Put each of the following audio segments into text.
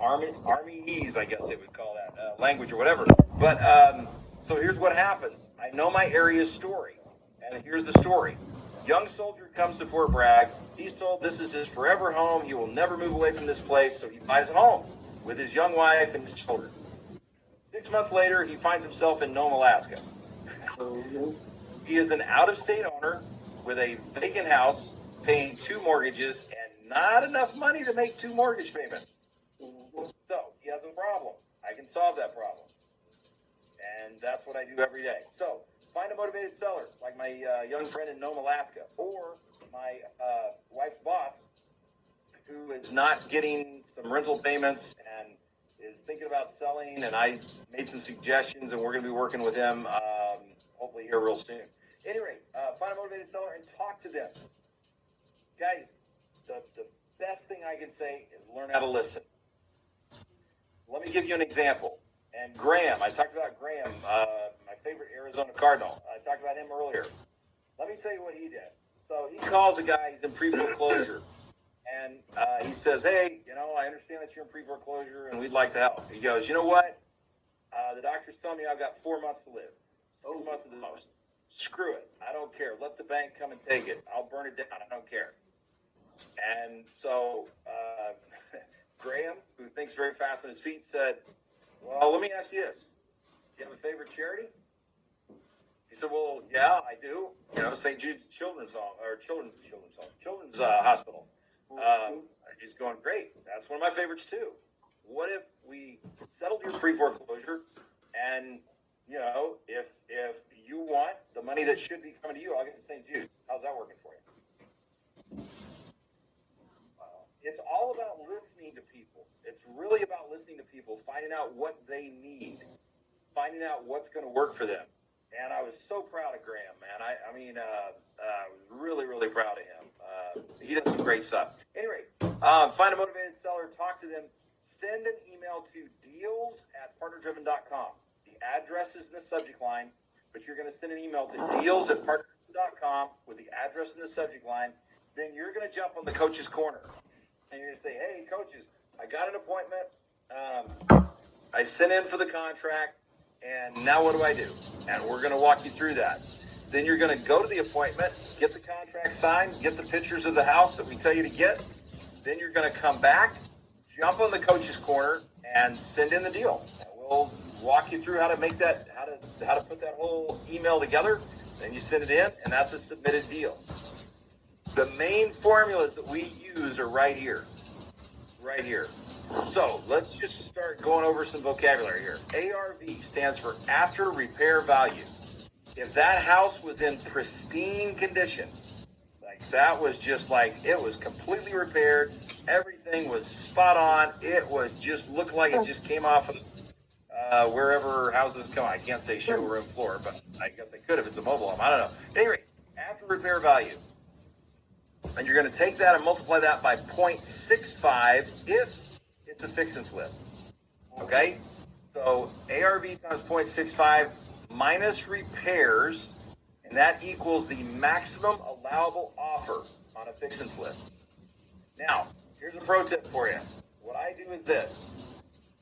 Armyese, I guess they would call that language or whatever. But so here's what happens. I know my area's story, and here's the story. Young soldier comes to Fort Bragg. He's told this is his forever home. He will never move away from this place, so he buys a home with his young wife and his children. 6 months later, he finds himself in Nome, Alaska. He is an out-of-state owner with a vacant house, paying 2 mortgages, and not enough money to make 2 mortgage payments. So he has a problem. I can solve that problem. And that's what I do every day. So find a motivated seller, like my young friend in Nome, Alaska, or my wife's boss, who is not getting some rental payments and is thinking about selling. And I made some suggestions, and we're going to be working with him hopefully here real soon. Anyway, find a motivated seller and talk to them. Guys, the best thing I can say is learn how to listen. Let me give you an example. And Graham, I talked about Graham, my favorite Arizona Cardinal. I talked about him earlier. Let me tell you what he did. So he calls a guy, he's in pre-foreclosure. And he says, hey, I understand that you're in pre-foreclosure and we'd like to help. He goes, you know what? The doctor's telling me I've got 4 months to live. 6 months at the most. Screw it. I don't care. Let the bank come and take it. I'll burn it down. I don't care. And so Graham, who thinks very fast on his feet, said, well, let me ask you this. Do you have a favorite charity? He said, well, yeah, I do. St. Jude's Children's Hospital. He's going, great. That's one of my favorites, too. What if we settled your pre-foreclosure and, if you want the money that should be coming to you, I'll get to St. Jude's. How's that working for you? It's all about listening to people. It's really about listening to people, finding out what they need, finding out what's going to work for them. And I was so proud of Graham, man. I was really, really proud of him. He does some great stuff. Anyway, find a motivated seller, talk to them, send an email to deals@partnerdriven.com. The address is in the subject line, but you're going to send an email to deals@partnerdriven.com with the address in the subject line. Then you're going to jump on the coach's corner. And you're going to say, hey, coaches, I got an appointment. I sent in for the contract, and now what do I do? And we're going to walk you through that. Then you're going to go to the appointment, get the contract signed, get the pictures of the house that we tell you to get. Then you're going to come back, jump on the coach's corner, and send in the deal. And we'll walk you through how to make that, how to put that whole email together. Then you send it in, and that's a submitted deal. The main formulas that we use are right here. Right here. So let's just start going over some vocabulary here. ARV stands for after repair value. If that house was in pristine condition, like that was just like it was completely repaired, everything was spot on, it was just looked like it just came off of wherever houses come. I can't say showroom floor, but I guess I could if it's a mobile home. I don't know. Anyway, after repair value. And you're going to take that and multiply that by 0.65 if it's a fix and flip. Okay? So ARV times 0.65 minus repairs, and that equals the maximum allowable offer on a fix and flip. Now, here's a pro tip for you. What I do is this.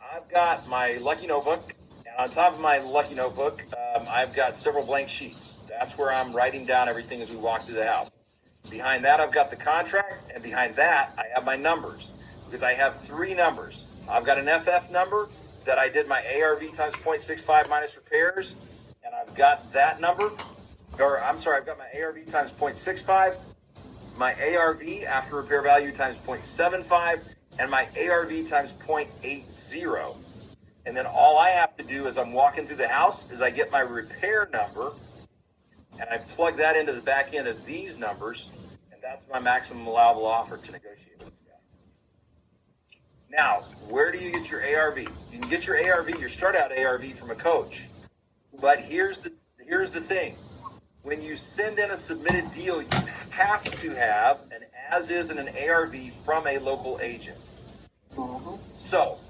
I've got my Lucky Notebook, and on top of my Lucky Notebook, I've got several blank sheets. That's where I'm writing down everything as we walk through the house. Behind that, I've got the contract, and behind that, I have my numbers, because I have 3 numbers. I've got an FF number that I did my ARV times 0.65 minus repairs, and I've got that number, I've got my ARV times 0.65, my ARV after repair value times 0.75, and my ARV times 0.80. And then all I have to do as I'm walking through the house is I get my repair number, and I plug that into the back end of these numbers, and that's my maximum allowable offer to negotiate with this guy. Now, where do you get your ARV? You can get your ARV, your start out ARV from a coach. But here's the thing. When you send in a submitted deal, you have to have an as-is and an ARV from a local agent. So,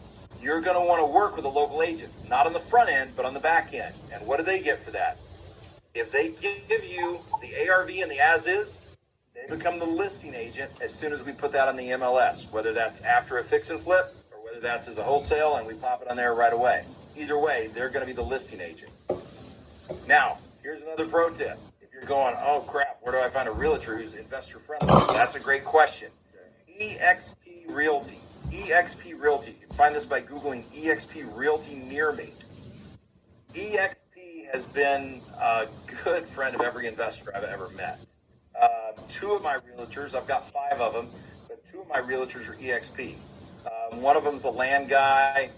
you're going to want to work with a local agent, not on the front end, but on the back end. And what do they get for that? If they give you the ARV and the as-is, they become the listing agent as soon as we put that on the MLS, whether that's after a fix and flip or whether whether that's as a wholesale and we pop it on there right away. Either way, they're going to be the listing agent. Now, here's another pro tip. If you're going, oh crap, where do I find a realtor who's investor friendly? That's a great question. EXP Realty. EXP Realty. You can find this by Googling EXP Realty near me. EXP has been a good friend of every investor I've ever met. Two of my realtors, I've got 5 of them, but 2 of my realtors are EXP. One of them's a land guy.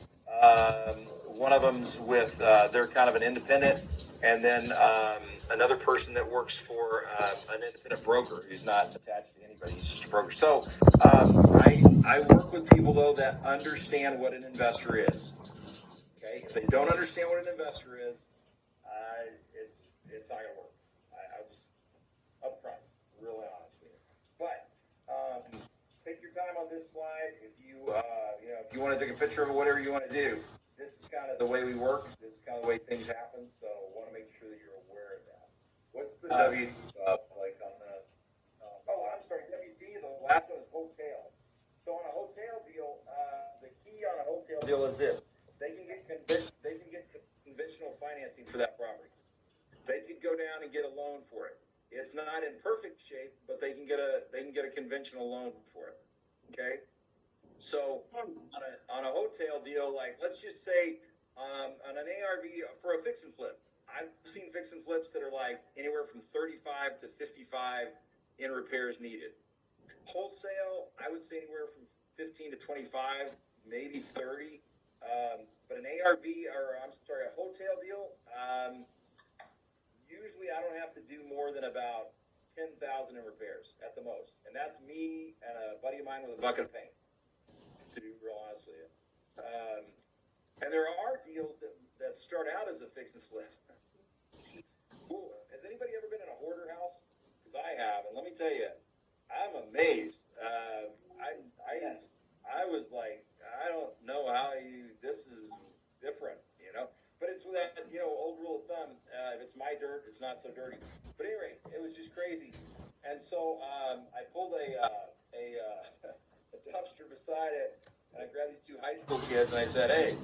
One of them's with, they're kind of an independent. And then another person that works for an independent broker who's not attached to anybody. He's just a broker. So I work with people, though, that understand what an investor is. Okay? If they don't understand what an investor is, it's not going to work. I'll just, up front, really honest with you. But take your time on this slide. If you, if you want to take a picture of it, whatever you want to do, this is kind of the way we work. This is kind of the way things happen. So I want to make sure that you're aware of that. What's the WT like on that? I'm sorry, WT. The last one is hotel. So on a hotel deal, the key on a hotel deal is this: they can get conventional financing for that property. They could go down and get a loan for it. It's not in perfect shape, but they can get a conventional loan for it. Okay. So on a hotel deal, like let's just say on an ARV for a fix and flip, I've seen fix and flips that are like anywhere from 35 to 55 in repairs needed. Wholesale, I would say anywhere from 15 to 25, maybe 30. But an ARV a hotel deal, usually I don't have to do more than about 10,000 in repairs at the most, and that's me and a buddy of mine with a bucket of paint. To be real honest with you, and there are deals that start out as a fix and flip. Cool. Has anybody ever been in a hoarder house? Because I have, and let me tell you, I'm amazed. I was like, I don't know how this is different, But it's with that, old rule of thumb. If it's my dirt, it's not so dirty. But anyway, it was just crazy. And so I pulled a dumpster beside it, and I grabbed these 2 high school kids, and I said, hey,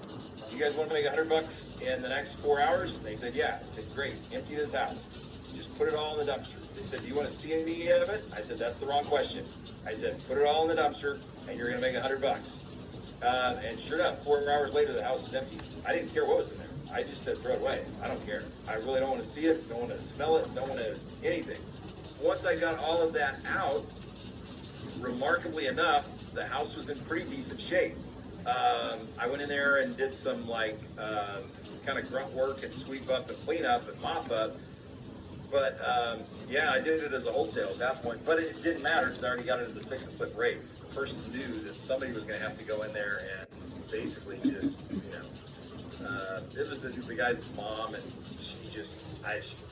you guys want to make $100 in the next 4 hours? And they said, yeah. I said, great, empty this house. Just put it all in the dumpster. They said, do you want to see any of it? I said, that's the wrong question. I said, put it all in the dumpster, and you're going to make $100. And sure enough, 4 hours later, the house was empty. I didn't care what was in there. I just said, throw it away. I don't care. I really don't want to see it, don't want to smell it, don't want to anything. Once I got all of that out, remarkably enough, the house was in pretty decent shape. I went in there and did some kind of grunt work and sweep up and clean up and mop up. But I did it as a wholesale at that point. But it didn't matter because I already got it at the fix and flip rate. The person knew that somebody was going to have to go in there and basically just, it was the guy's mom, and she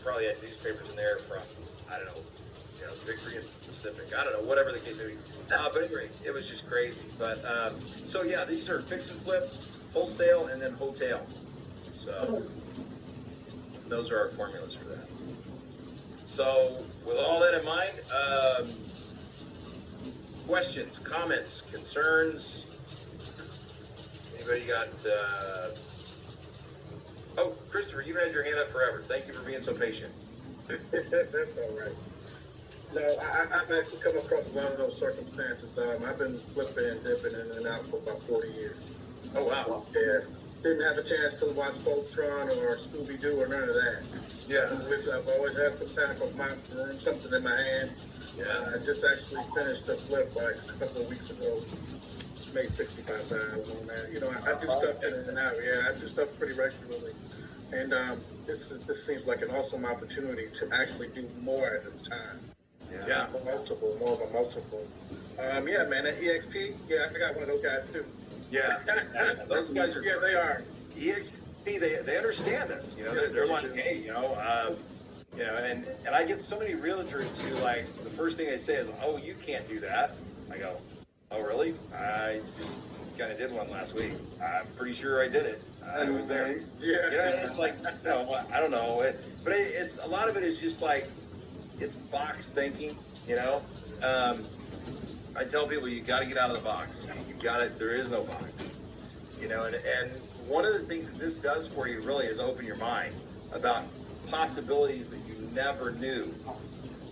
probably had newspapers in there from, I don't know, Victory and Pacific. I don't know, whatever the case may be. But anyway, it was just crazy. But these are fix and flip, wholesale, and then hotel. So those are our formulas for that. So with all that in mind, questions, comments, concerns? Anybody got? Christopher, you've had your hand up forever. Thank you for being so patient. That's all right. No, I've actually come across a lot of those circumstances. I've been flipping and dipping in and out for about 40 years. Oh, wow. Yeah. Didn't have a chance to watch Voltron or Scooby-Doo or none of that. Yeah. I've always had some type of something in my hand. Yeah. I just actually finished a flip like a couple of weeks ago. Made $65,000 on that. I do stuff in and out. Yeah, I do stuff pretty regularly. And this seems like an awesome opportunity to actually do more at a time. Yeah. More of a multiple. Man, at EXP, I got one of those guys too. Yeah. Those guys are. Yeah, they are. EXP, they understand us. They're like, hey, and I get so many realtors to the first thing they say is, oh, you can't do that. I go, oh, really? I just kind of did one last week. I'm pretty sure I did it. I was there. Yeah. I don't know. But it's a lot of it is just it's box thinking, I tell people you got to get out of the box. You got it. There is no box. you know, and one of the things that this does for you really is open your mind about possibilities that you never knew,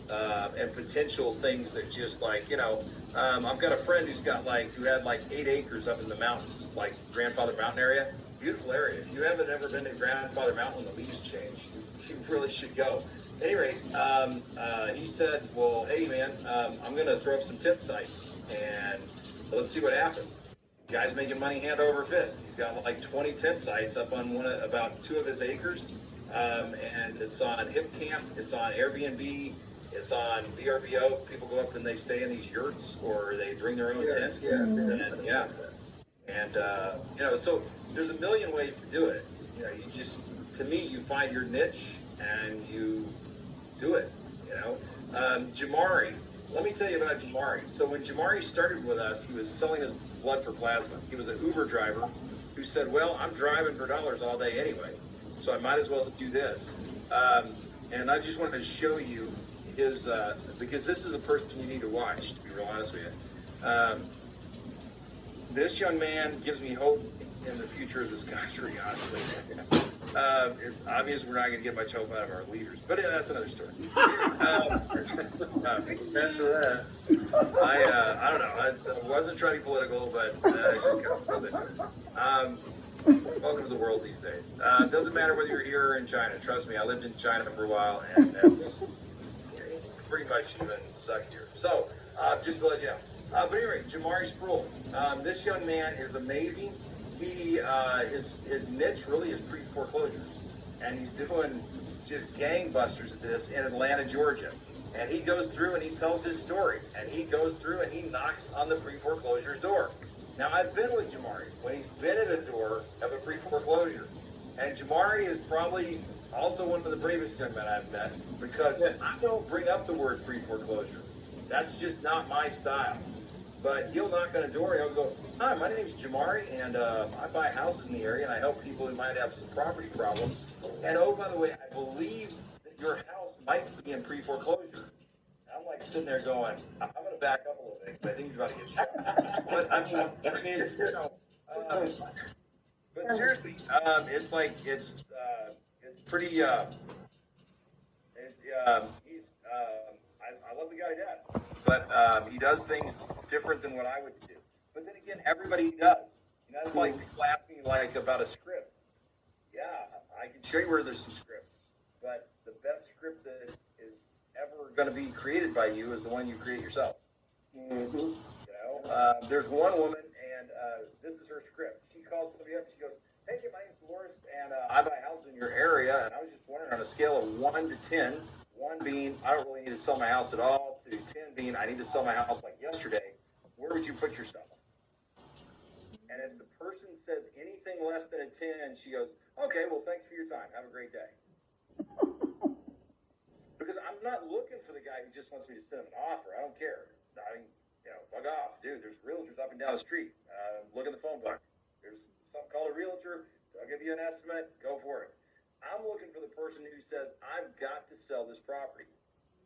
and potential things that just like, you know, I've got a friend who had like 8 acres up in the mountains, like Grandfather Mountain area. Beautiful area. If you haven't ever been to Grandfather Mountain when the leaves change, you really should go. At any rate, he said, well, hey man, I'm going to throw up some tent sites and let's see what happens. Guy's making money hand over fist. He's got like 20 tent sites up on about 2 of his acres. And it's on Hip Camp, it's on Airbnb, it's on VRBO. People go up and they stay in these yurts or they bring their own tent. And you know, so there's a million ways to do it. You know, to me, you find your niche and you do it. You know, Jamari. Let me tell you about Jamari. So when Jamari started with us, he was selling his blood for plasma. He was an Uber driver who said, well, I'm driving for dollars all day anyway, so I might as well do this. And I just wanted to show you his, because this is a person you need to watch, to be real honest with you. This young man gives me hope in the future of this country, honestly. It's obvious we're not going to get much hope out of our leaders, but that's another story. I don't know. I wasn't trying to be political, but it just goes into it. Welcome to the world these days. Doesn't matter whether you're here or in China. Trust me, I lived in China for a while, and that's pretty much even suck here. So, just to let you know. But anyway, Jamari Sproul. This young man is amazing. His niche really is pre-foreclosures, and he's doing just gangbusters at this in Atlanta, Georgia. And he goes through and he tells his story, and he goes through and he knocks on the pre-foreclosures door. Now, I've been with Jamari when he's been at a door of a pre-foreclosure, and Jamari is probably also one of the bravest young men I've met, because I don't bring up the word pre-foreclosure. That's just not my style. But he'll knock on a door and he'll go, hi, my name's Jamari, and I buy houses in the area, and I help people who might have some property problems. And oh, by the way, I believe that your house might be in pre-foreclosure. And I'm like sitting there going, I'm going to back up a little bit, but I think he's about to get shot. But I mean, you know, but seriously, it's like, it's pretty, I love the guy to death, but he does things different than what I would do. But then again, everybody does. You know, it's like people ask me like about a script. Yeah, I can show you where there's some scripts, but the best script that is ever going to be created by you is the one you create yourself. Mm-hmm. You know, there's one woman, and this is her script. She calls somebody up and she goes, hey, my name's Dolores, and I buy houses in your area, and I was just wondering on a scale of 1 to 10, 1 being I don't really need to sell my house at all, to 10 being I need to sell my house like yesterday, where would you put yourself? And if the person says anything less than a 10, she goes, okay, well, thanks for your time. Have a great day. Because I'm not looking for the guy who just wants me to send him an offer. I don't care. I mean, you know, bug off. Dude, there's realtors up and down the street. Look at the phone book. There's something called a realtor. They'll give you an estimate. Go for it. I'm looking for the person who says, I've got to sell this property.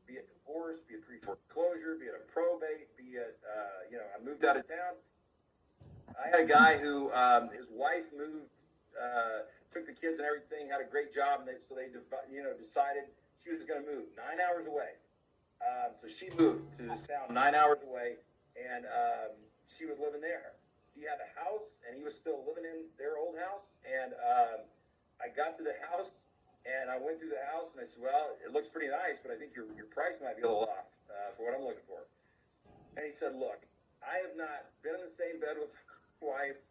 Be it divorce, be it pre-foreclosure, be it a probate, be it, you know, I moved out of town. I had a guy who, his wife moved, took the kids and everything, had a great job, and so they decided she was going to move 9 hours away. So she moved to this town 9 hours away, and she was living there. He had a house, and he was still living in their old house, and I got to the house, and I went through the house, and I said, well, it looks pretty nice, but I think your price might be a little off for what I'm looking for. And he said, look, I have not been in the same bed with wife,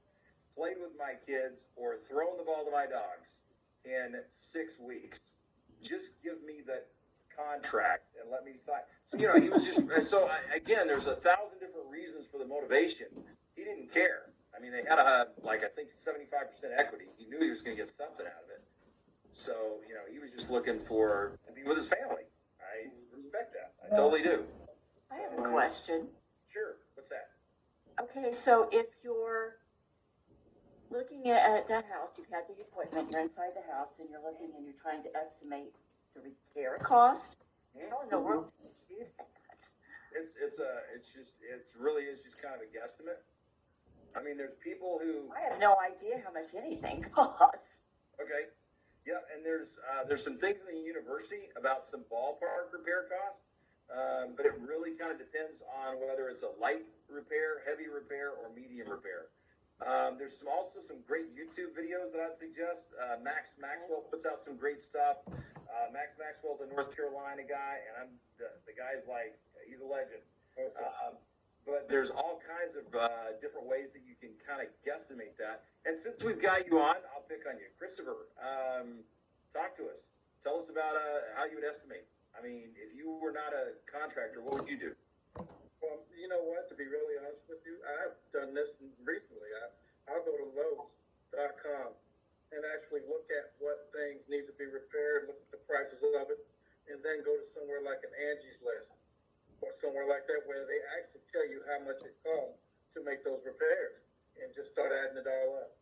played with my kids, or thrown the ball to my dogs in 6 weeks. Just give me the contract and let me sign. So, you know, he was just, again, there's 1,000 different reasons for the motivation. He didn't care. I mean, they had I think 75% equity. He knew he was going to get something out of it. So, you know, he was just looking to be with his family. I respect that. I totally do. I have a question. Sure. What's that? Okay, so if you're looking at that house, you've had the appointment, you're inside the house, and you're looking and you're trying to estimate the repair cost, how in the world do you do that? It really is just kind of a guesstimate. I mean, there's people who, I have no idea how much anything costs. okay, yeah, and there's some things in the university about some ballpark repair costs, but it really kind of depends on whether it's a light repair, heavy repair, or medium repair. There's also some great YouTube videos that I'd suggest. Max Maxwell puts out some great stuff. Max Maxwell's a North Carolina guy, and the guy's like, he's a legend. But there's all kinds of different ways that you can kind of guesstimate that. And since we've got you on, I'll pick on you. Christopher, talk to us. Tell us about how you would estimate. I mean, if you were not a contractor, what would you do? Well, you know what? To be really honest with you, I've done this recently. I'll go to Lowe's.com and actually look at what things need to be repaired, look at the prices of it, and then go to somewhere like an Angie's List or somewhere like that where they actually tell you how much it costs to make those repairs and just start adding it all up.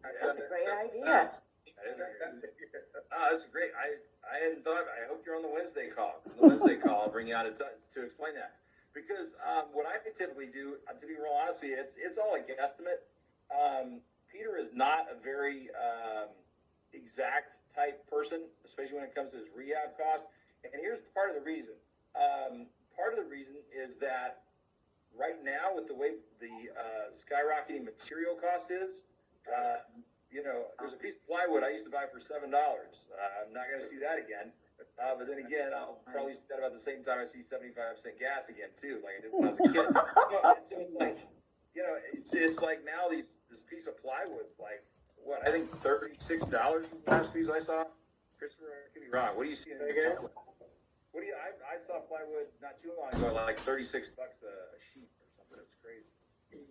That's a great idea. That's great. I hadn't thought. I hope you're on the Wednesday call. I'll bring you on to explain that. Because what I typically do, to be real honest with you, it's all a guesstimate. Peter is not a very exact type person, especially when it comes to his rehab costs. And here's part of the reason. Part of the reason is that right now, with the way the skyrocketing material cost is, there's a piece of plywood I used to buy for $7. I'm not going to see that again. But then again, I'll probably see that about the same time I see 75-cent gas again too, like I did when I was a kid. So it's like, it's like now this piece of plywood's like what I think $36 was the last piece I saw. Christopher, I could be wrong. What do you see in again? What do you? I saw plywood not too long ago, like $36 a sheet or something. It was crazy.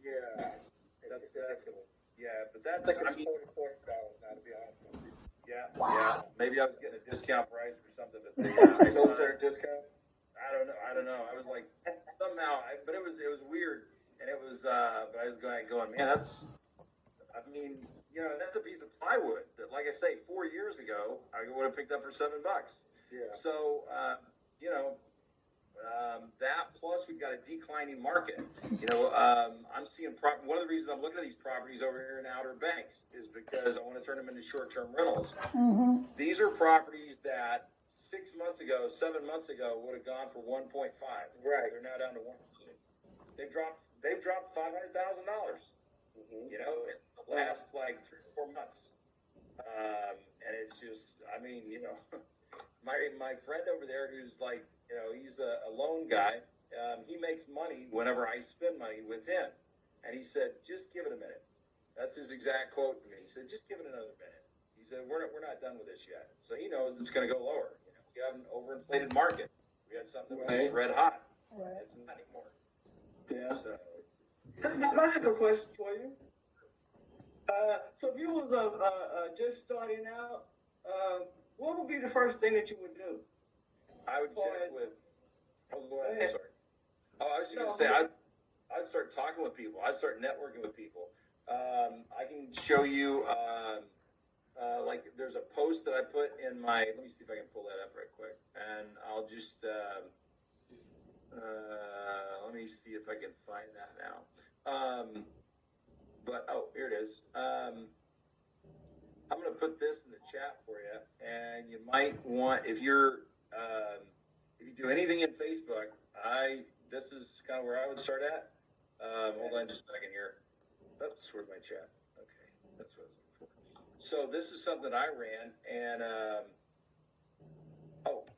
Yeah, that's yeah, but that's I think it's $44 now, to be honest with you. Yeah, yeah. Maybe I was getting a discount price or something, but Military discount. I don't know. I was like somehow, but it was weird, and it was. But I was going, man, that's. I mean, that's a piece of plywood that, like I say, 4 years ago I would have picked up for $7. Yeah. So, that plus we've got a declining market. I'm seeing one of the reasons I'm looking at these properties over here in Outer Banks is because I want to turn them into short-term rentals. Mm-hmm. These are properties that 6 months ago, 7 months ago would have gone for 1.5. Right. They're now down to 1. They've dropped $500,000. Mm-hmm. In the last like 3 or 4 months. And it's just, I mean, my friend over there who's like, he's a loan guy. He makes money whenever I spend money with him. And he said, just give it a minute. That's his exact quote to me. He said, just give it another minute. He said, we're not done with this yet. So he knows it's going to go lower. We have an overinflated market. We had something that was red hot. Right. It's not anymore. Yeah. So, I have a question for you. So if you was just starting out, what would be the first thing that you would do? I would check with. Oh, go ahead. I'm sorry. Oh, I was just going to say, I'd start talking with people. I'd start networking with people. I can show you, like, there's a post that I put in my. Let me see if I can pull that up right quick, and I'll just. Let me see if I can find that now. Here it is. I'm going to put this in the chat for you, and you might want, if you do anything in Facebook, this is kind of where I would start at. Hold on just a second here. Oops, where's my chat? Okay, that's what I was looking for. So this is something I ran, and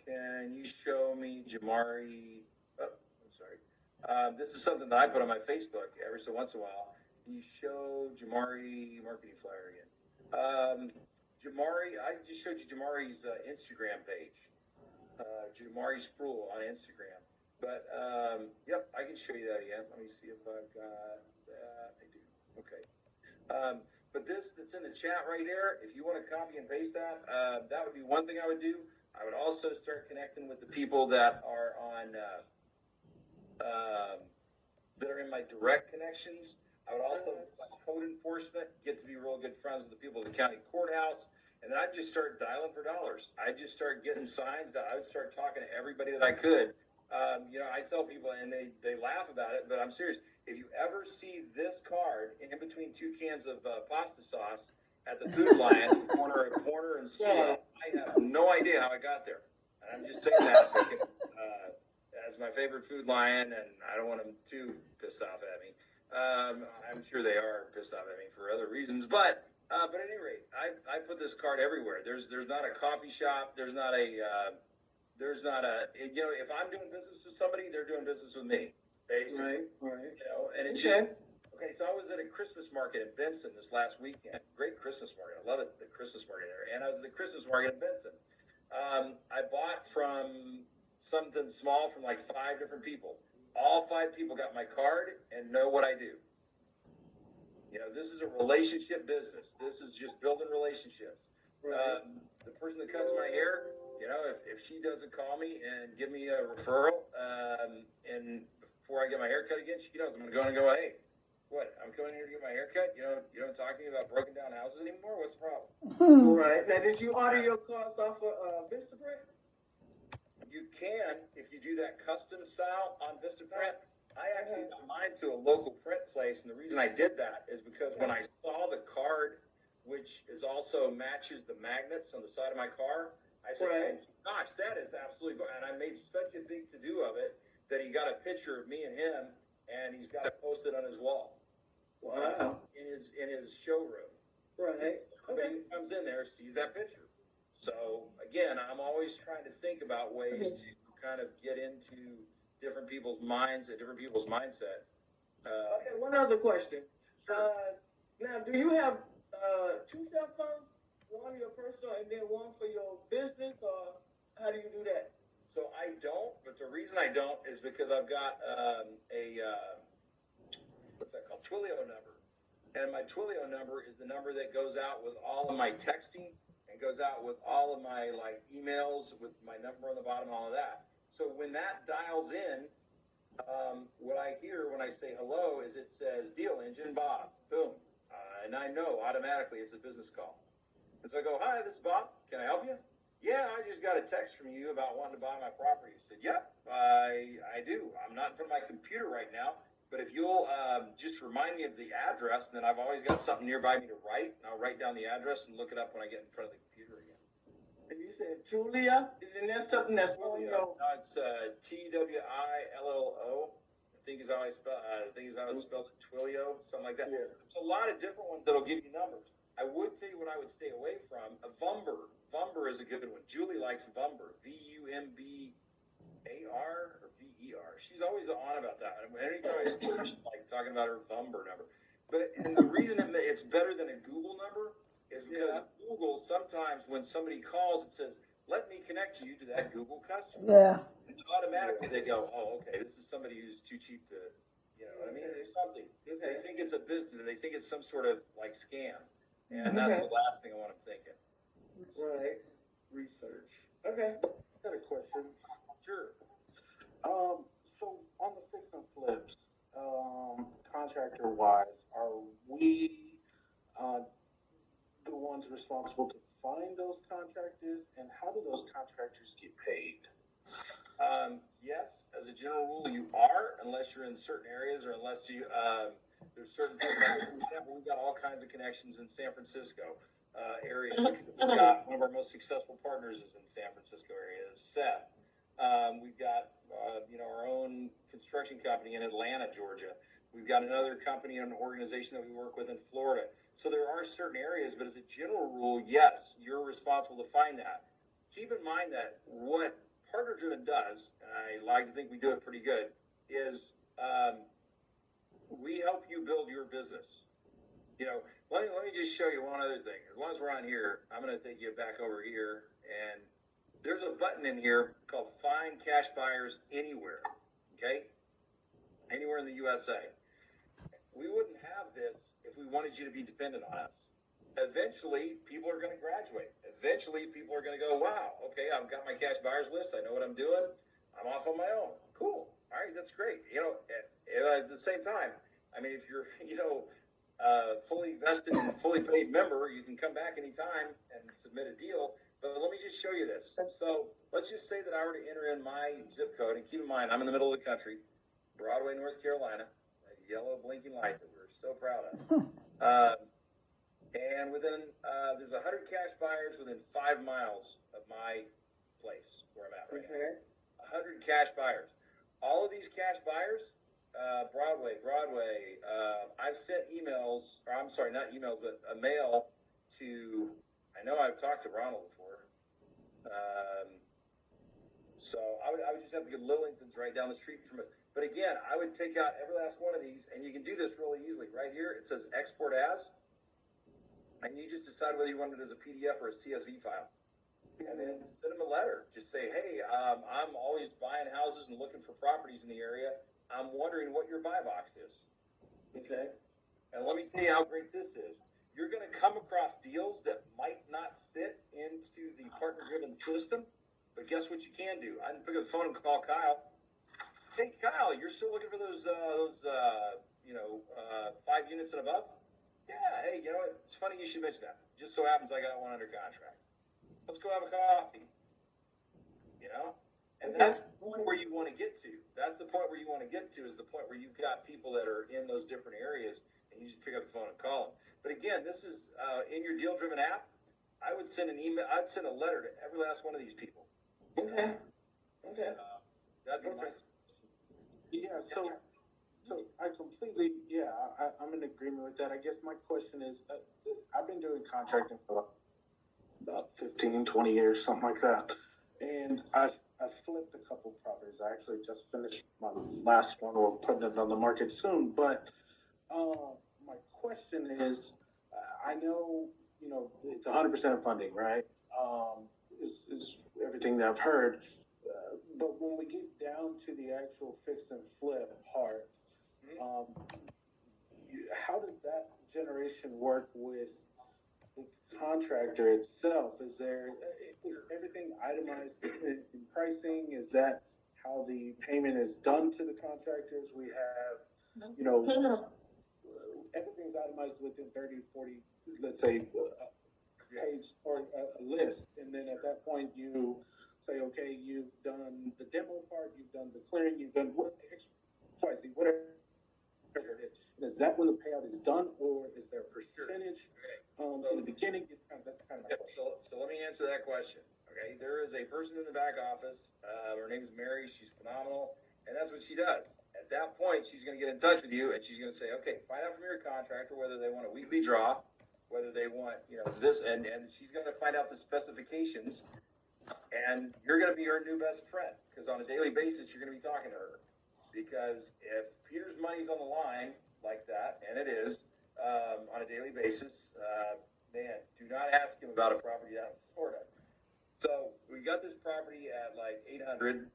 can you show me Jamari? Oh, I'm sorry. This is something that I put on my Facebook every so once in a while. Can you show Jamari marketing flyer again? Jamari, I just showed you Jamari's Instagram page. Jamari Sproul on Instagram. But, yep, I can show you that again. Let me see if I've got that. I do. Okay. But this that's in the chat right here, if you want to copy and paste that, that would be one thing I would do. I would also start connecting with the people that are on, that are in my direct connections. I would also, code enforcement, get to be real good friends with the people at the county courthouse. And then I'd just start dialing for dollars. I'd just start getting signs. I would start talking to everybody that I could I tell people, and they laugh about it, but I'm serious. If you ever see this card in between two cans of pasta sauce at the Food Lion, corner and Sierra, I have no idea how I got there. And I'm just saying that because that's my favorite Food Lion, and I don't want them too pissed off at me. I'm sure they are pissed off at me for other reasons, but at any rate, I put this card everywhere. There's not a coffee shop. There's not a if I'm doing business with somebody, they're doing business with me. Basically. Right. And it's just, okay, so I was at a Christmas market in Benson this last weekend. Great Christmas market. I love it, the Christmas market there. And I was at the Christmas market in Benson. I bought from something small from like 5 different people. All 5 people got my card and know what I do. This is a relationship business. This is just building relationships. Right. The person that cuts my hair, if she doesn't call me and give me a referral, and before I get my hair cut again, she knows I'm going to go in and go, hey, what? I'm coming here to get my hair cut. You don't talk to me about broken down houses anymore. What's the problem? Right. Now, did you order your cards off of Vistaprint? You can if you do that custom style on Vistaprint. I actually got mine to a local print place, and the reason I did that is because when I saw the card, which is also matches the magnets on the side of my car, I said, Right. oh, gosh, that is absolutely cool. And I made such a big to-do of it that he got a picture of me and him, and he's got it posted on his wall. Wow. In his showroom. Right. Everybody who comes in there sees that picture. So, again, I'm always trying to think about ways to kind of get into different people's minds and different people's mindset. Okay, one other question. Now, do you have 2 cell phones? One your personal and then one for your business, or how do you do that? So I don't, but the reason I don't is because I've got what's that called? Twilio number. And my Twilio number is the number that goes out with all of my texting and goes out with all of my emails with my number on the bottom, all of that. So when that dials in, what I hear when I say hello is it says Deal Engine Bob. Boom. And I know automatically it's a business call. And so I go, hi, this is Bob. Can I help you? Yeah, I just got a text from you about wanting to buy my property. I said, yep, I do. I'm not in front of my computer right now, but if you'll just remind me of the address, then I've always got something nearby me to write, and I'll write down the address and look it up when I get in front of the computer again. And you said Julia? Isn't that something that's on your... No, it's Twillo. I think is how I spell. I think is how it's spelled. Twilio, something like that. Yeah. There's a lot of different ones that'll give you numbers. I would tell you what I would stay away from. A Vumber. Vumber is a good one. Julie likes Vumber. Vumbar or Ver. She's always on about that. And anytime I see her, she's talking about her Vumber number. And the reason it's better than a Google number is because Google sometimes when somebody calls, it says, "Let me connect you to that Google customer." Yeah. And automatically they go, "Oh, okay, this is somebody who's too cheap to, you know what I mean? There's something. They think it's a business. They think it's some sort of scam." And that's the last thing I want them thinking. Right. Research. Okay. I got a question. Sure. So on the fix and flips, contractor wise, are we the ones responsible to find those contractors, and how do those contractors get paid? Yes, as a general rule, you are, unless you're in certain areas or unless you, there's certain people. For example, we've got all kinds of connections in San Francisco area. We've got one of our most successful partners is in the San Francisco area, is Seth. We've got, our own construction company in Atlanta, Georgia. We've got another company and an organization that we work with in Florida. So there are certain areas, but as a general rule, yes, you're responsible to find that. Keep in mind that what Partner Driven does, and I like to think we do it pretty good, is we help you build your business. Let me just show you one other thing. As long as we're on here, I'm going to take you back over here, and there's a button in here called Find Cash Buyers Anywhere, okay? Anywhere in the USA. We wouldn't have this if we wanted you to be dependent on us. Eventually, people are going to graduate. Eventually, people are going to go, wow, okay, I've got my cash buyers list. I know what I'm doing. I'm off on my own. Cool. All right, that's great. At the same time, I mean, if you're, fully vested and fully paid member, you can come back anytime and submit a deal. But let me just show you this. So let's just say that I were to enter in my zip code, and keep in mind, I'm in the middle of the country, Broadway, North Carolina, a yellow blinking light that we're so proud of. And there's 100 cash buyers within 5 miles of my place where I'm at right now. 100 cash buyers. All of these cash buyers, Broadway. I've sent emails, or I'm sorry, not emails, but a mail to. I know I've talked to Ronald before. So I would just have to get Lillington's right down the street from us. But again, I would take out every last one of these, and you can do this really easily. Right here, it says export as, and you just decide whether you want it as a PDF or a CSV file. And then send them a letter. Just say, hey, I'm always buying houses and looking for properties in the area. I'm wondering what your buy box is. Okay. And let me tell you how great this is. You're going to come across deals that might not fit into the partner-driven system, but guess what you can do? I can pick up the phone and call Kyle. Hey, Kyle, you're still looking for those 5 units and above? Yeah. Hey, you know what? It's funny you should mention that. Just so happens I got one under contract. Let's go have a coffee. You know? And that's the point where you want to get to. That's the point where you want to get to, is the point where you've got people that are in those different areas, and you just pick up the phone and call them. But again, this is in your deal-driven app. I would send an email. I'd send a letter to every last one of these people. Okay. That'd be nice. Yeah, so I completely, I'm in agreement with that. I guess my question is, I've been doing contracting for about 15, 20 years, something like that. And I've flipped a couple properties. I actually just finished my last one. We're putting it on the market soon. But my question is, I know, it's 100% of funding, right? Is everything that I've heard. But when we get down to the actual fix and flip part, how does that generation work with the contractor itself? Is everything itemized in pricing? Is that how the payment is done to the contractors? We have, everything's itemized within 30, 40, let's say, page or a list. And then at that point, you say, okay, you've done the demo part, you've done the clearing, you've done whatever it is. And is that when the payout is done, or is there a percentage in the beginning? That's kind of my question. So let me answer that question. Okay, there is a person in the back office. Her name is Mary. She's phenomenal, and that's what she does. At that point, she's going to get in touch with you, and she's going to say, okay, find out from your contractor whether they want a weekly draw, whether they want, this, and she's going to find out the specifications, and you're going to be her new best friend, because on a daily basis, you're going to be talking to her. Because if Peter's money's on the line like that, and it is, on a daily basis, man, do not ask him about a property down in Florida. So we got this property at like 800.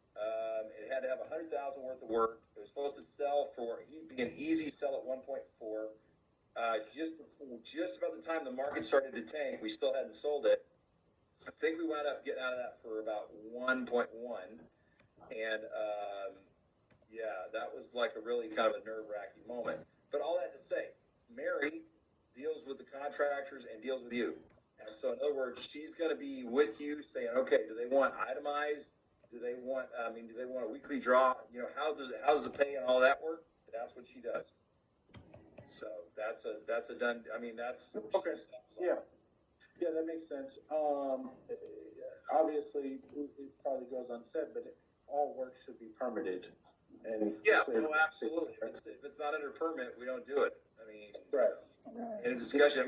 It had to have 100,000 worth of work. It was supposed to sell be an easy sell at 1.4. Just about the time the market started to tank, we still hadn't sold it. I think we wound up getting out of that for about 1.1. And that was like a really kind of a nerve-wracking moment. But all that to say, Mary deals with the contractors and deals with you. And so in other words, she's going to be with you saying, okay, do they want itemized? Do they want a weekly draw? How does the pay and all that work? That's what she does. So that's a done. That's okay. Yeah, that makes sense. Obviously, it probably goes unsaid, but all work should be permitted. And absolutely. If it's not under permit, we don't do it. Right. In a discussion,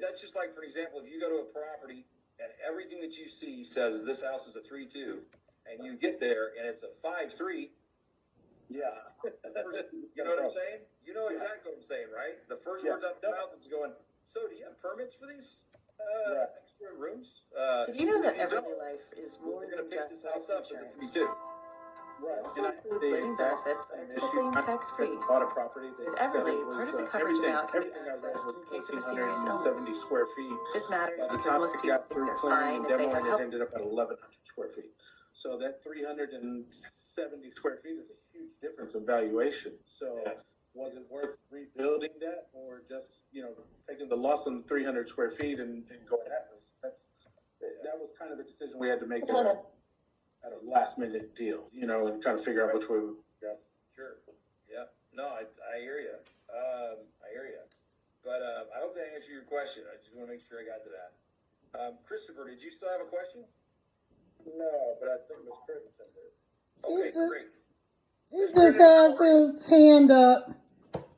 that's just like, for example, if you go to a property and everything that you see says this house is a 3.2, and you get there and it's a 5.3. Yeah. You know what I'm saying? You know exactly what I'm saying, right? The first words out of the mouth is going, so do you have permits for these extra rooms? Did you know that everyday life is more than just life life insurance? Right. It also includes living benefits that are typically tax-free. Bought a property. With Everly, part of the coverage amount can be accessed in case of a serious illness. 70 square feet. This matters By the because time most it people got think through they're clearing fine and if they demo, have and it health. ended up at 1,100 square feet. So that 370 square feet is a huge difference in valuation. So was it worth rebuilding that, or just, taking the loss on 300 square feet and going at this? That was kind of the decision we had to make at a last minute deal, and kind of figure out which way we go. Sure. Yeah. No, I hear you. I hear you. But I hope that answered your question. I just want to make sure I got to that. Christopher, did you still have a question? No, but I think Ms. Crittenden did. Okay, just- great. He just has his hand up.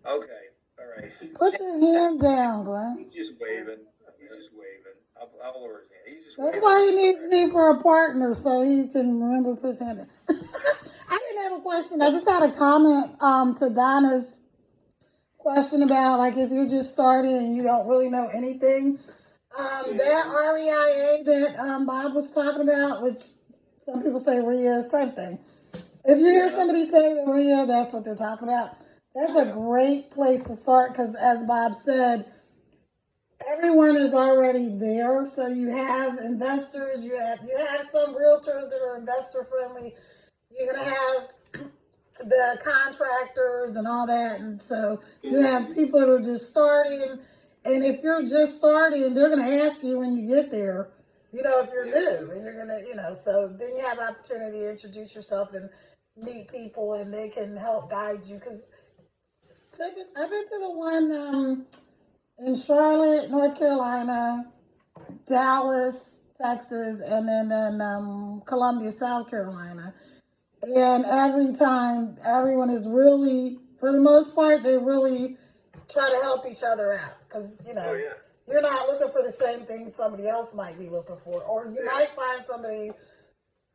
Okay, all right. Put your hand down, Glenn. He's just waving. He's just waving. I'll lower his hand. He's just That's waving. why he needs me for a partner, so he can remember to put his hand down. I didn't have a question. I just had a comment to Donna's question about, like, if you're just starting and you don't really know anything. That REIA that Bob was talking about, which some people say REIA, same thing. If you hear somebody say the REIA, that's what they're talking about. That's a great place to start because, as Bob said, everyone is already there. So you have investors, you have some realtors that are investor friendly. You're gonna have the contractors and all that, and so you have people that are just starting. And if you're just starting, they're gonna ask you when you get there, if you're new, and you're gonna, so then you have the opportunity to introduce yourself and meet people, and they can help guide you. Because I've been to the one in Charlotte, North Carolina, Dallas, Texas, and then in Columbia, South Carolina. And every time, everyone is really, for the most part, they really try to help each other out. Because, you're not looking for the same thing somebody else might be looking for. Or you might find somebody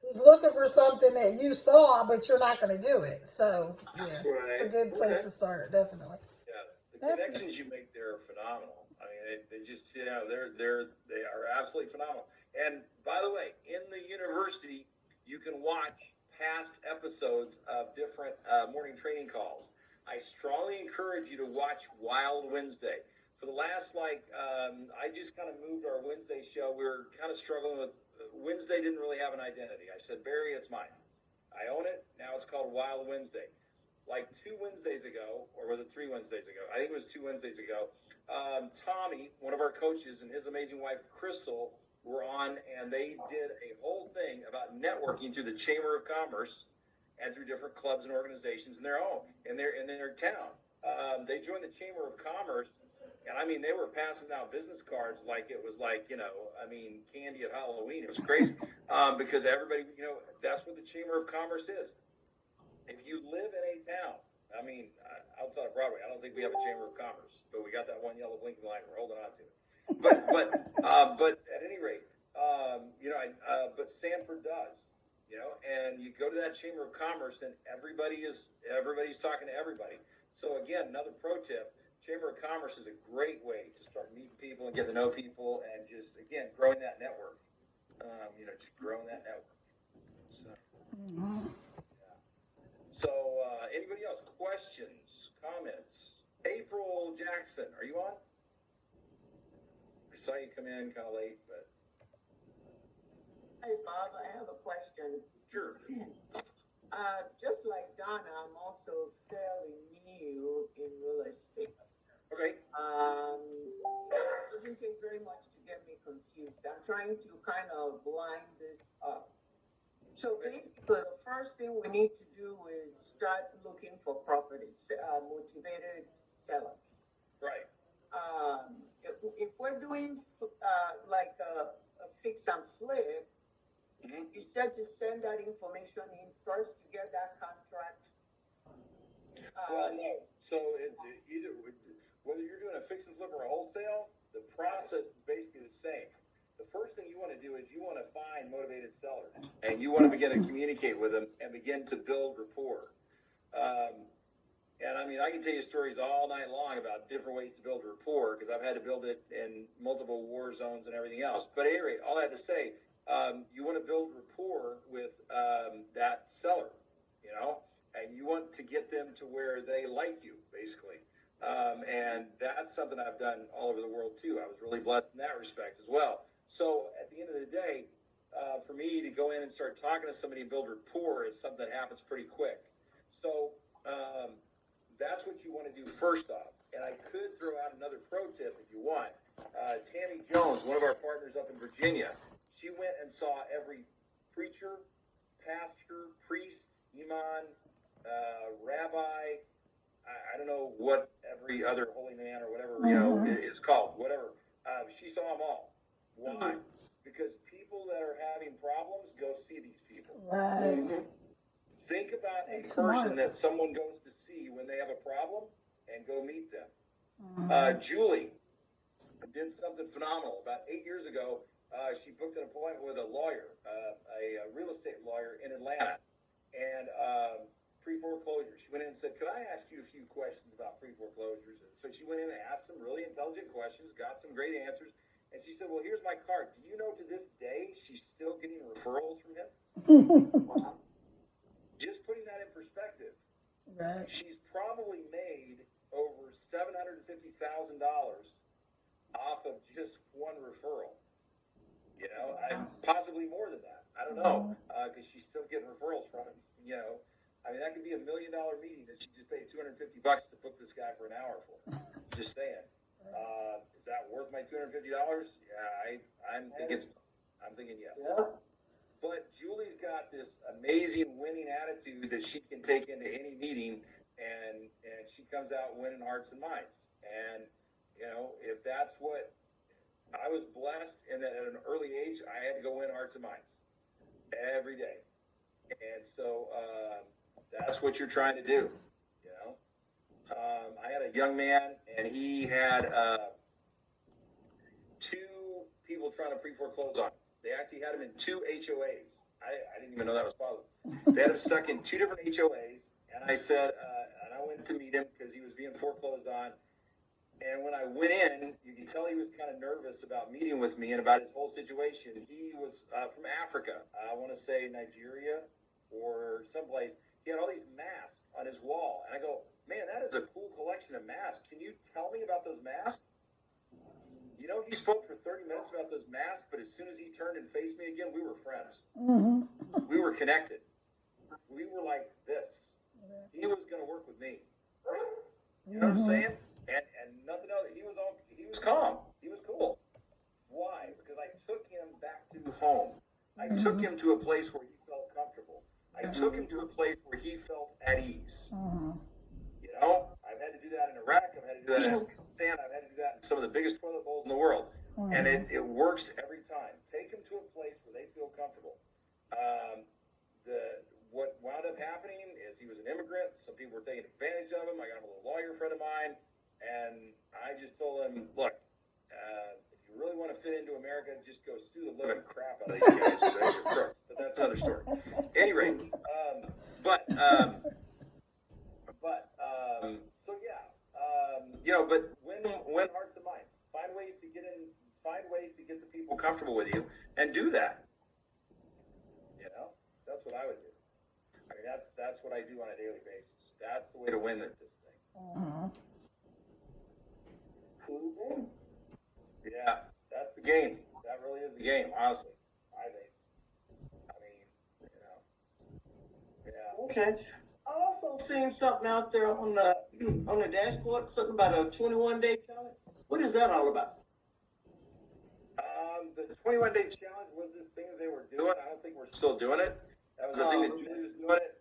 who's looking for something that you saw, but you're not going to do it. So, it's a good place to start, definitely. Yeah, the connections you make there are phenomenal. I mean, they just, they are absolutely phenomenal. And by the way, in the university, you can watch past episodes of different morning training calls. I strongly encourage you to watch Wild Wednesday. For the last, I just kind of moved our Wednesday show. We were kind of struggling with, Wednesday didn't really have an identity. I said, Barry, it's mine. I own it. Now it's called Wild Wednesday. Like 2 Wednesdays ago, or was it 3 Wednesdays ago? I think it was 2 Wednesdays ago. Tommy, one of our coaches, and his amazing wife, Crystal, were on, and they did a whole thing about networking through the Chamber of Commerce and through different clubs and organizations in their own, in their town. They joined the Chamber of Commerce, and I mean, they were passing out business cards like it was candy at Halloween. It was crazy because everybody, that's what the Chamber of Commerce is. If you live in a town, outside of Broadway, I don't think we have a Chamber of Commerce, but we got that one yellow blinking light. We're holding on to it. But at any rate, but Sanford does, and you go to that Chamber of Commerce, and everybody's talking to everybody. So again, another pro tip: Chamber of Commerce is a great way to start meeting people and get to know people, and just again growing that network. Just growing that network. So. So, anybody else? Questions, comments? April Jackson, are you on? I saw you come in kind of late, but. Hey, Bob, I have a question. Sure. Just like Donna, I'm also fairly new in real estate. Okay. It doesn't take very much to get me confused. I'm trying to kind of line this up. So basically, the first thing we need to do is start looking for properties, motivated seller. Right. If we're doing like a fix and flip, you said to send that information in first to get that contract. Well, no. So either whether you're doing a fix and flip or a wholesale, the process is basically the same. The first thing you want to do is you want to find motivated sellers, and you want to begin to communicate with them and begin to build rapport. And I can tell you stories all night long about different ways to build rapport because I've had to build it in multiple war zones and everything else. But at any rate, all I have to say, you want to build rapport with that seller, and you want to get them to where they like you, basically. And that's something I've done all over the world too. I was really blessed in that respect as well. So at the end of the day, for me to go in and start talking to somebody and build rapport is something that happens pretty quick. So that's what you want to do first off. And I could throw out another pro tip if you want. Tammy Jones, one of our partners up in Virginia, she went and saw every preacher, pastor, priest, imam, rabbi, I don't know what every other holy man or whatever, is called, whatever. She saw them all. Why? Because people that are having problems go see these people. Right. Think about a That's person smart. that someone goes to see when they have a problem and go meet them. Julie did something phenomenal. About 8 years ago, she booked an appointment with a lawyer, a real estate lawyer in Atlanta, and pre-foreclosure. She went in and said, "Could I ask you a few questions about pre-foreclosures?" And so she went in and asked some really intelligent questions, got some great answers, and she said, "Well, here's my card. Do you know to this day she's still getting referrals from him?" Just putting that in perspective, Right. she's probably made over $750,000 off of just one referral. And possibly more than that. I don't know, because she's still getting referrals from him. I mean, that could be $1 million meeting that she just paid $250 to book this guy for an hour for. Just saying. Is that worth my $250? Yeah, I'm thinking yes. Yeah. But Julie's got this amazing winning attitude that she can take into any meeting, and she comes out winning hearts and minds. And if that's what I was blessed in that at an early age, I had to go win hearts and minds every day. And so that's what you're trying to do. I had a young man, and he had two people trying to pre-foreclose on him. They actually had him in two HOAs. I didn't even know that was possible. They had him stuck in two different HOAs, and I said, and I went to meet him because he was being foreclosed on. And when I went in, you could tell he was kind of nervous about meeting with me and about his whole situation. He was from Africa. I want to say Nigeria or someplace. He had all these masks on his wall. And I go, "Man, that is a cool collection of masks. Can you tell me about those masks?" He spoke for 30 minutes about those masks, but as soon as he turned and faced me again, we were friends. We were connected. We were like this. He was going to work with me. You know what I'm saying? And nothing else. He was calm. He was cool. Why? Because I took him back to home. I took him to a place where he felt comfortable. I took him to a place where he felt at ease. I've had to do that in Iraq. I've had to do that in Afghanistan. I've had to do that in some of the biggest toilet bowls in the world. And it works every time. Take them to a place where they feel comfortable. What wound up happening is he was an immigrant. Some people were taking advantage of him. I got him a little lawyer friend of mine. And I just told him, "Look, if you really want to fit into America, just go sue the living crap out of these guys. So they're your crooks." But that's another story. At any rate, so yeah, but win hearts and minds. Find ways to get the people comfortable with you, and do that. That's what I would do. I mean, that's what I do on a daily basis. That's the way to win this thing. Yeah, that's the game. That really is the game, honestly. I think. I mean, yeah. Okay. I also seen something out there on the dashboard, something about a 21-day challenge. What is that all about? The 21-day challenge was this thing that they were doing. I don't think we're still doing it. That was the thing that Julie was doing it.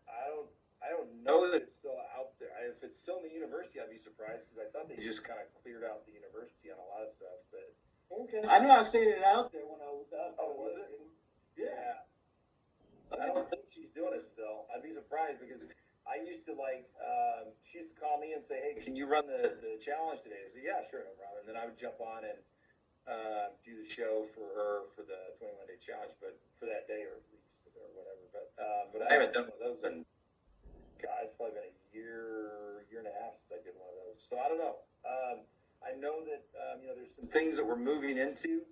I don't know that it's still out there. If it's still in the university, I'd be surprised because I thought they just kind of cleared out the university on a lot of stuff. But Okay. I know I seen it out there when I was out there. oh, was it? Yeah. I don't think she's doing it still. I'd be surprised because I used to she used to call me and say, "Hey, can you run the challenge today?" I said, "Yeah, sure, no problem." And then I would jump on and do the show for her for the 21-day challenge, but for that day or at least or whatever. But I haven't done one of those in, God, it's probably been a year and a half since I did one of those. So I don't know. I know that there's some things that we're moving into.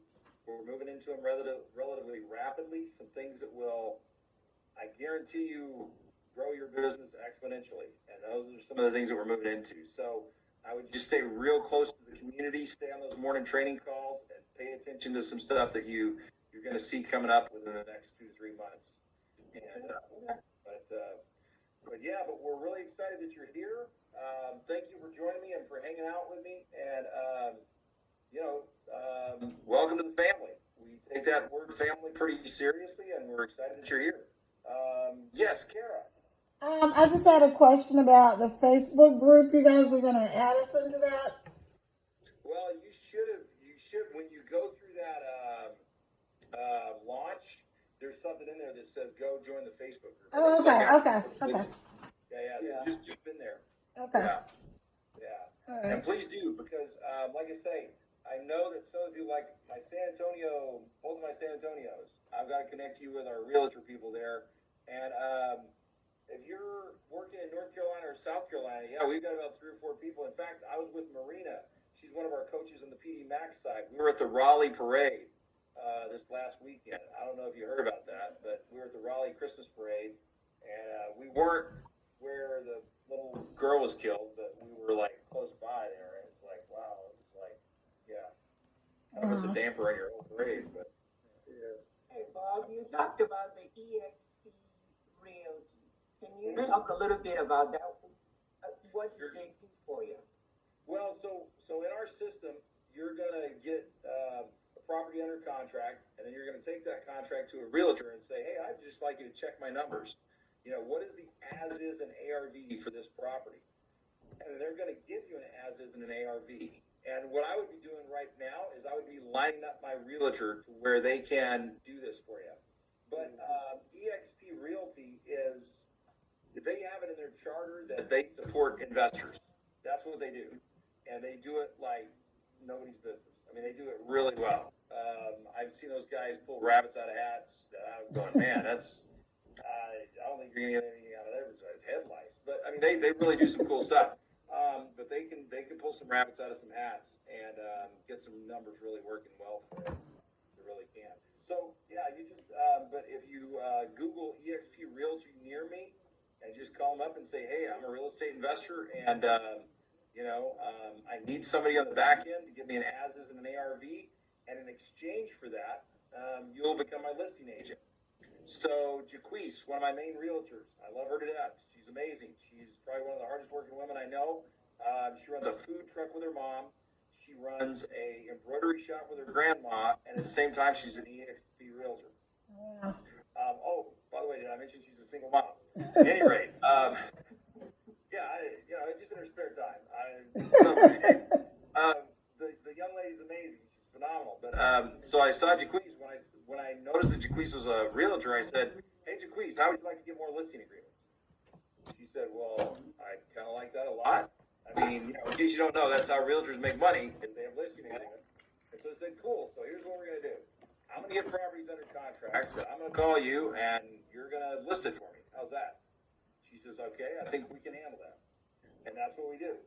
We're moving into them relatively rapidly. Some things that will, I guarantee you, grow your business exponentially. And those are some of the things that we're moving into. So I would just stay real close to the community, stay on those morning training calls, and pay attention to some stuff that you're going to see coming up within the next 2 to 3 months. And but we're really excited that you're here. Thank you for joining me and for hanging out with me. And, welcome to the family. We take that word family pretty seriously, and we're excited that you're here. Yes, Kara. I just had a question about the Facebook group. You guys are gonna add us into that? Well, you should, when you go through that launch, there's something in there that says go join the Facebook group. Oh, It's like okay. Yeah. So just been there. Okay. Yeah. All And right. please do, because, like I say, I know that some of you, like my San Antonio, both of my San Antonios, I've got to connect you with our realtor people there. And if you're working in North Carolina or South Carolina, yeah, we've got about 3 or 4 people. In fact, I was with Marina. She's one of our coaches on the PD Max side. We were at the Raleigh Parade this last weekend. I don't know if you heard about that, but we were at the Raleigh Christmas Parade. And we weren't where the little girl was killed, but we were like close by there. It was like, wow, it was like, yeah, kind of puts a damper on your whole parade. But yeah. Hey, Bob, you talked about the EXP Realty. Can you talk a little bit about that? What do they do for you? Well, so in our system, you're gonna get a property under contract, and then you're gonna take that contract to a realtor and say, hey, I'd just like you to check my numbers. What is the as-is and ARV for this property? And they're going to give you an as-is and an ARV. And what I would be doing right now is I would be lining up my realtor to where they can do this for you. But EXP Realty they have it in their charter that they support investors. That's what they do. And they do it like nobody's business. I mean, they do it really well. I've seen those guys pull rabbits out of hats. I was going, man, that's... I don't think you're gonna get anything out of there besides head lice. But I mean, they really do some cool stuff. But they can pull some rabbits out of some hats and get some numbers really working well for you. They really can. So yeah, you just. But if you Google EXP Realty near me and just call them up and say, hey, I'm a real estate investor and I need somebody on the back end to give me an as-is and an ARV, and in exchange for that, you'll become my listing agent. So Jaquise, one of my main realtors, I love her to death. She's amazing. She's probably one of the hardest working women I know. She runs a food truck with her mom. She runs a embroidery shop with her grandma, and at the same time, she's an EXP realtor. Yeah. By the way, did I mention she's a single mom? At any rate, just in her spare time. The young lady's amazing. She's phenomenal. But so I saw Jaquise when I noticed that Jaquise was a realtor. I said, "Hey, Jaquise, how would you like to get more listing agreements?" She said, "Well, I kind of like that a lot. I mean, in case you don't know, that's how realtors make money is they have listing agreements." And so I said, "Cool. So here's what we're gonna do. I'm gonna get properties under contract. I'm gonna call you, and you're gonna list it for me. How's that?" She says, "Okay, I think we can handle that." And that's what we do.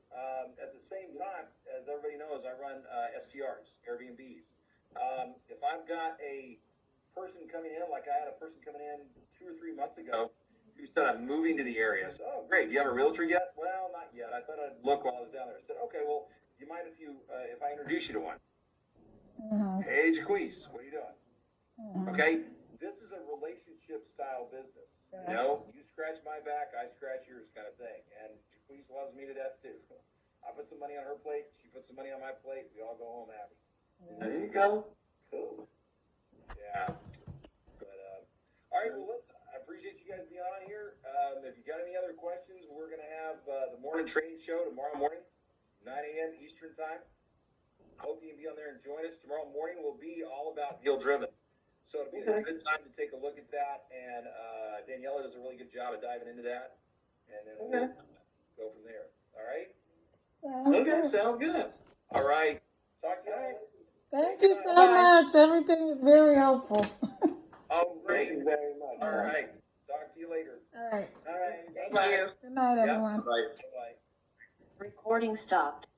At the same time, as everybody knows, I run STRs, Airbnbs. If I've got a person coming in, like I had a person coming in 2 or 3 months ago who said, I'm moving to the area. I said, oh, great. Do you have a realtor yet? Well, not yet. I thought I'd look while I was down there. I said, okay, well, do you mind if I introduce you to one? Mm-hmm. Hey, Jaquise, what are you doing? Mm-hmm. Okay, this is a relationship style business. You scratch my back, I scratch yours kind of thing. And Jaquise loves me to death too. I put some money on her plate, she puts some money on my plate, we all go home happy. There you go. Cool. Yeah. But all right, well, I appreciate you guys being on here. If you got any other questions, we're gonna have the morning training show tomorrow morning, 9 a.m. Eastern time. Hope you can be on there and join us. Tomorrow morning will be all about deal driven. So it'll be a good time to take a look at that, and Daniela does a really good job of diving into that, and then we'll go from there. All right? Sounds good. All right. Talk to you later. Thank you so much. Everything was very helpful. Oh, great. Thank you very much. All right. Talk to you later. All right. All right. Thank you. Good night, everyone. Bye. Bye. Recording stopped.